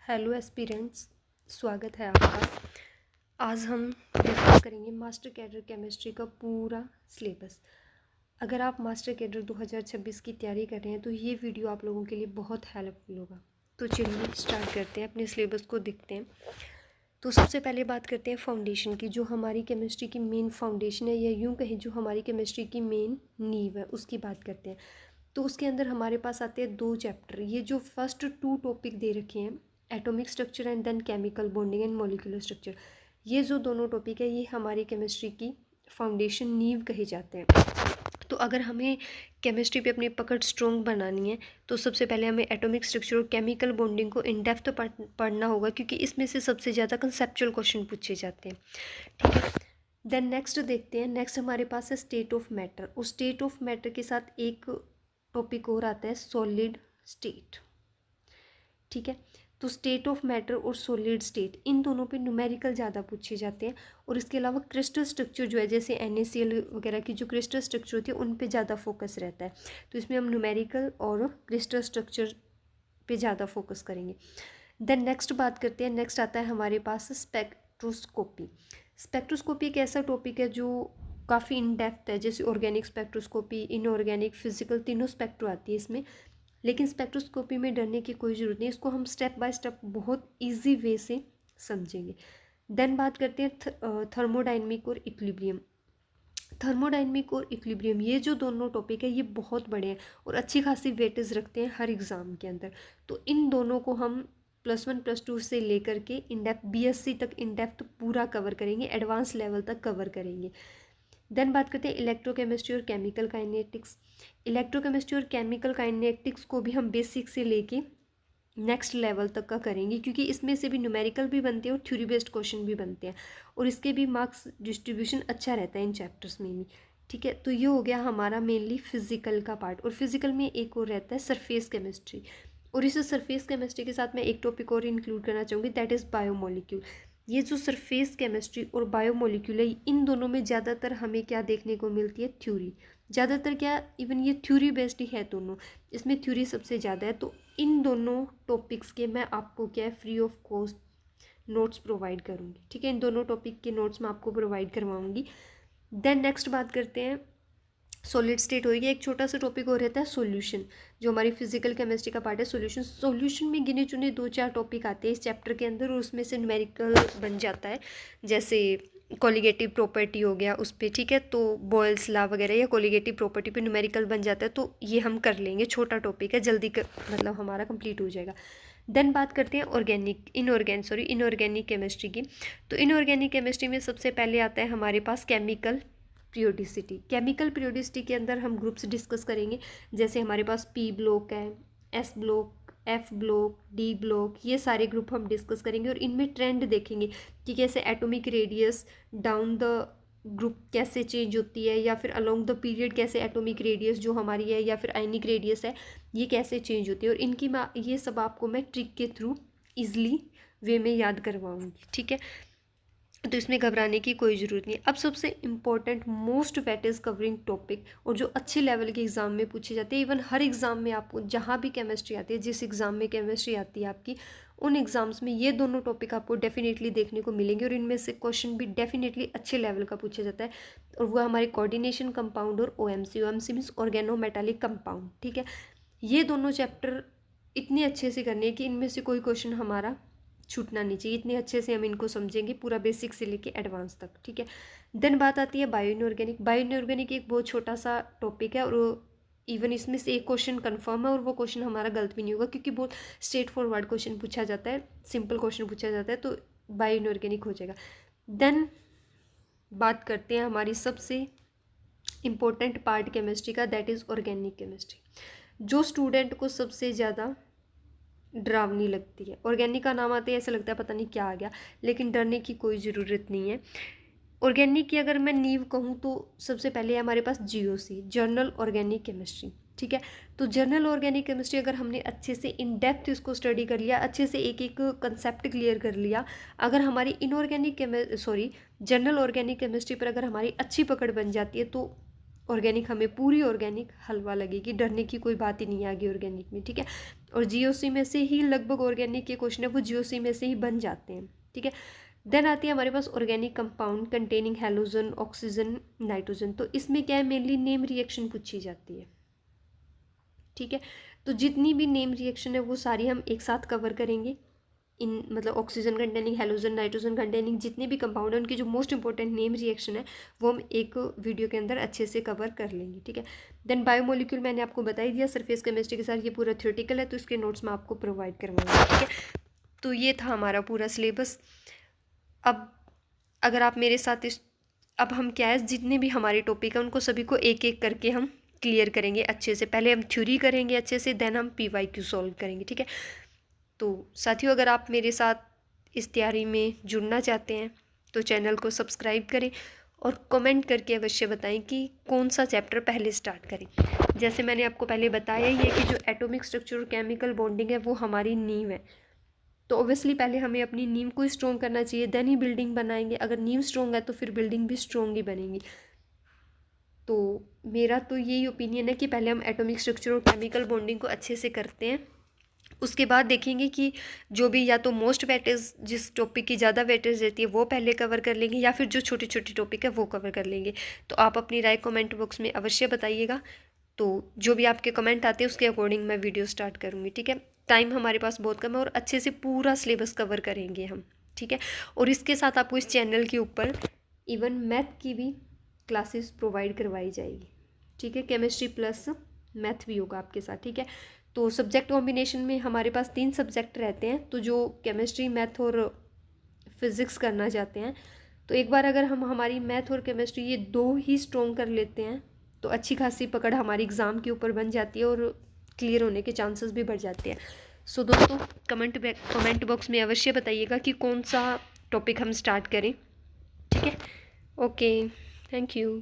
Hello aspirants, स्वागत है आपका। आज हम डिस्कस करेंगे मास्टर कैडर केमिस्ट्री का पूरा सिलेबस। अगर आप मास्टर कैडर 2026 की तैयारी कर रहे हैं तो ये वीडियो आप लोगों के लिए बहुत हेल्पफुल होगा। तो चलिए स्टार्ट करते हैं, अपने सिलेबस को देखते हैं। तो सबसे पहले बात करते हैं फाउंडेशन की, जो हमारी केमिस्ट्री की मेन फाउंडेशन है, या यूँ कहें जो हमारी केमिस्ट्री की मेन नींव है, उसकी बात करते हैं। तो उसके अंदर हमारे पास आते हैं 2 चैप्टर। ये जो फर्स्ट 2 टॉपिक दे रखे हैं, atomic structure and then chemical bonding and molecular structure, ये जो दोनों टॉपिक है ये हमारी केमिस्ट्री की फाउंडेशन नींव कहे जाते हैं। तो अगर हमें केमिस्ट्री पे अपनी पकड़ स्ट्रॉन्ग बनानी है तो सबसे पहले हमें एटॉमिक स्ट्रक्चर और केमिकल बॉन्डिंग को इन डेप्थ पढ़ना होगा, क्योंकि इसमें से सबसे ज़्यादा कंसेप्चुअल क्वेश्चन पूछे जाते हैं। ठीक है, देन नेक्स्ट देखते हैं। नेक्स्ट हमारे पास है स्टेट ऑफ मैटर, और स्टेट ऑफ मैटर के साथ एक टॉपिक और आता है सॉलिड स्टेट। ठीक है, तो स्टेट ऑफ मैटर और सॉलिड स्टेट, इन दोनों पे न्यूमेरिकल ज़्यादा पूछे जाते हैं। और इसके अलावा क्रिस्टल स्ट्रक्चर जो है, जैसे NaCl वगैरह की जो क्रिस्टल स्ट्रक्चर होती है उन पे ज़्यादा फोकस रहता है। तो इसमें हम न्यूमेरिकल और क्रिस्टल स्ट्रक्चर पे ज़्यादा फोकस करेंगे। देन नेक्स्ट बात करते हैं। नेक्स्ट आता है हमारे पास स्पेक्ट्रोस्कोपी। स्पेक्ट्रोस्कोपी एक ऐसा टॉपिक है जो काफ़ी इन डेप्थ है, जैसे ऑर्गेनिक स्पेक्ट्रोस्कोपी, इनऑर्गेनिक, फिजिकल, तीनों स्पेक्ट्रो आती है इसमें। लेकिन स्पेक्ट्रोस्कोपी में डरने की कोई ज़रूरत नहीं, इसको हम स्टेप बाय स्टेप बहुत इजी वे से समझेंगे। देन बात करते हैं थर्मोडाइनमिक और इक्विलिब्रियम। थर्मोडाइनमिक और इक्विलिब्रियम, ये जो दोनों टॉपिक है ये बहुत बड़े हैं और अच्छी खासी वेटेज रखते हैं हर एग्ज़ाम के अंदर। तो इन दोनों को हम +1 +2 से लेकर के इन डेप्थ BSc तक इन डेप्थ पूरा कवर करेंगे, एडवांस लेवल तक कवर करेंगे। देन बात करते हैं इलेक्ट्रोकेमिस्ट्री और केमिकल काइनेटिक्स। इलेक्ट्रोकेमिस्ट्री और केमिकल काइनेटिक्स को भी हम बेसिक से लेके नेक्स्ट लेवल तक का करेंगे, क्योंकि इसमें से भी न्यूमेरिकल भी बनते हैं और थ्योरी बेस्ड क्वेश्चन भी बनते हैं, और इसके भी मार्क्स डिस्ट्रीब्यूशन अच्छा रहता है इन चैप्टर्स में भी। ठीक है, तो ये हो गया हमारा मेनली फिजिकल का पार्ट। और फिजिकल में एक और रहता है सरफेस केमिस्ट्री, और इस सरफेस केमिस्ट्री के साथ मैं एक टॉपिक और इंक्लूड करना चाहूँगी, दैट इज़ बायोमोलिक्यूल। ये जो सरफेस केमिस्ट्री और बायोमोलिक्यूल है, इन दोनों में ज़्यादातर हमें क्या देखने को मिलती है, थ्योरी। ज़्यादातर क्या, इवन ये थ्योरी बेस्ड ही है दोनों, इसमें थ्योरी सबसे ज़्यादा है। तो इन दोनों टॉपिक्स के मैं आपको क्या है, free of cost notes provide करूँगी। ठीक है, इन दोनों टॉपिक के नोट्स मैं आपको प्रोवाइड करवाऊँगी। देन नेक्स्ट बात करते हैं, सॉलिड स्टेट होगी। एक छोटा सा टॉपिक और रहता है सॉल्यूशन, जो हमारी फिजिकल केमिस्ट्री का पार्ट है। सॉल्यूशन में गिने चुने 2-4 टॉपिक आते हैं इस चैप्टर के अंदर, और उसमें से न्यूमेरिकल बन जाता है, जैसे कोलिगेटिव प्रॉपर्टी हो गया उस पर। ठीक है, तो बॉयल्स लॉ वगैरह या कोलिगेटिव प्रॉपर्टी पे न्यूमेरिकल बन जाता है, तो ये हम कर लेंगे, छोटा टॉपिक है, जल्दी मतलब हमारा कंप्लीट हो जाएगा। देन बात करते हैं इनऑर्गेनिक केमिस्ट्री की। तो इनऑर्गेनिक केमिस्ट्री में सबसे पहले आता है हमारे पास केमिकल पीरियोडिसिटी। केमिकल पीरियोडिसिटी के अंदर हम ग्रुप्स डिस्कस करेंगे, जैसे हमारे पास P ब्लॉक है, S block, F block, D block, ये सारे ग्रुप हम डिस्कस करेंगे, और इनमें ट्रेंड देखेंगे कि कैसे atomic radius down the group कैसे चेंज होती है, या फिर अलोंग द पीरियड कैसे एटॉमिक रेडियस जो हमारी है या फिर आयनिक रेडियस है ये कैसे चेंज होती है, और इनकी मैं ये सब आपको मैं ट्रिक के थ्रू ईजिली वे में याद करवाऊँगी। ठीक है, तो इसमें घबराने की कोई ज़रूरत नहीं। अब सबसे important most weightage covering topic, और जो अच्छे लेवल के एग्ज़ाम में पूछे जाते हैं, इवन हर एग्ज़ाम में आपको जहाँ भी केमिस्ट्री आती है, जिस एग्ज़ाम में केमिस्ट्री आती है आपकी, उन एग्ज़ाम्स में ये दोनों टॉपिक आपको डेफिनेटली देखने को मिलेंगे, और इनमें से क्वेश्चन भी डेफिनेटली अच्छे लेवल का पूछा जाता है। और वो हमारे कोऑर्डिनेशन कंपाउंड और OMC मीन्स ऑर्गेनोमेटालिक कंपाउंड। ठीक है, ये दोनों चैप्टर इतने अच्छे से करने हैं कि इनमें से कोई क्वेश्चन हमारा छूटना नहीं चाहिए। इतने अच्छे से हम इनको समझेंगे, पूरा बेसिक से लेके एडवांस तक। ठीक है, देन बात आती है बायो इनऑर्गेनिक। बायो इनऑर्गेनिक एक बहुत छोटा सा टॉपिक है, और इवन इसमें से एक क्वेश्चन कंफर्म है, और वो क्वेश्चन हमारा गलत भी नहीं होगा, क्योंकि बहुत स्ट्रेट फॉरवर्ड क्वेश्चन पूछा जाता है, सिंपल क्वेश्चन पूछा जाता है, तो बायो इनऑर्गेनिक हो जाएगा। देन बात करते हैं हमारी सबसे इम्पोर्टेंट पार्ट केमिस्ट्री का, दैट इज़ ऑर्गेनिक केमिस्ट्री, जो स्टूडेंट को सबसे ज़्यादा डरावनी लगती है। ऑर्गेनिक का नाम आते ही ऐसा लगता है पता नहीं क्या आ गया, लेकिन डरने की कोई ज़रूरत नहीं है। ऑर्गेनिक की अगर मैं नींव कहूँ तो सबसे पहले है हमारे पास GOC, जर्नल ऑर्गेनिक केमिस्ट्री। ठीक है, तो जर्नल ऑर्गेनिक केमिस्ट्री अगर हमने अच्छे से इन डेप्थ इसको स्टडी कर लिया, अच्छे से एक एक कंसेप्ट क्लियर कर लिया, अगर हमारी जर्नल ऑर्गेनिक केमिस्ट्री पर अगर हमारी अच्छी पकड़ बन जाती है, तो ऑर्गेनिक हमें पूरी ऑर्गेनिक हलवा लगेगी, डरने की कोई बात ही नहीं आएगी ऑर्गेनिक में। ठीक है, और जीओसी में से ही लगभग ऑर्गेनिक के क्वेश्चन है वो जीओसी में से ही बन जाते हैं, ठीक है। देन आती है हमारे पास organic compound containing halogen oxygen nitrogen. तो इसमें क्या है, मेनली नेम रिएक्शन पूछी जाती है, ठीक है। तो जितनी भी नेम रिएक्शन है वो सारी हम एक साथ कवर करेंगे इन, मतलब oxygen containing halogen nitrogen containing जितने भी कंपाउंड है उनकी जो मोस्ट इंपॉर्टेंट नेम रिएक्शन है वो हम एक वीडियो के अंदर अच्छे से कवर कर लेंगे, ठीक है। देन बायोमोलिक्यूल मैंने आपको बता ही दिया, सरफेस केमिस्ट्री के साथ ये पूरा थ्योरेटिकल है तो इसके नोट्स मैं आपको प्रोवाइड करवाऊंगी, ठीक है। तो ये था हमारा पूरा सिलेबस। अब अगर आप मेरे साथ अब हम क्या है, जितने भी हमारे टॉपिक हैं उनको सभी को एक एक करके हम क्लियर करेंगे अच्छे से। पहले हम थ्योरी करेंगे अच्छे से, देन हम PYQ सॉल्व करेंगे, ठीक है। तो साथियों, अगर आप मेरे साथ इस तैयारी में जुड़ना चाहते हैं तो चैनल को सब्सक्राइब करें और कमेंट करके अवश्य बताएं कि कौन सा चैप्टर पहले स्टार्ट करें। जैसे मैंने आपको पहले बताया ही है कि जो एटॉमिक स्ट्रक्चर और केमिकल बॉन्डिंग है वो हमारी नींव है। तो ऑब्वियसली पहले हमें अपनी नींव को स्ट्रॉन्ग करना चाहिए, देन ही बिल्डिंग बनाएंगे। अगर नींव स्ट्रॉन्ग है तो फिर बिल्डिंग भी स्ट्रॉन्ग ही बनेगी। तो मेरा तो यही ओपिनियन है कि पहले हम एटॉमिक स्ट्रक्चर और केमिकल बॉन्डिंग को अच्छे से करते हैं, उसके बाद देखेंगे कि जो भी या तो मोस्ट वेटेज, जिस टॉपिक की ज़्यादा वेटेज रहती है वो पहले कवर कर लेंगे, या फिर जो छोटी छोटी टॉपिक है वो कवर कर लेंगे। तो आप अपनी राय कमेंट बॉक्स में अवश्य बताइएगा। तो जो भी आपके कमेंट आते हैं उसके अकॉर्डिंग मैं वीडियो स्टार्ट करूँगी, ठीक है। टाइम हमारे पास बहुत कम है और अच्छे से पूरा सिलेबस कवर करेंगे हम, ठीक है। और इसके साथ आपको इस चैनल के ऊपर इवन मैथ की भी क्लासेस प्रोवाइड करवाई जाएगी, ठीक है। केमिस्ट्री प्लस मैथ भी होगा आपके साथ, ठीक है। तो सब्जेक्ट कॉम्बिनेशन में हमारे पास 3 सब्जेक्ट रहते हैं। तो जो केमिस्ट्री मैथ और फिज़िक्स करना चाहते हैं तो एक बार अगर हम हमारी मैथ और केमिस्ट्री ये 2 ही स्ट्रॉन्ग कर लेते हैं तो अच्छी खासी पकड़ हमारी एग्ज़ाम के ऊपर बन जाती है और क्लियर होने के चांसेस भी बढ़ जाते हैं। सो दोस्तों, कमेंट बॉक्स में अवश्य बताइएगा कि कौन सा टॉपिक हम स्टार्ट करें, ठीक है। Okay, thank you.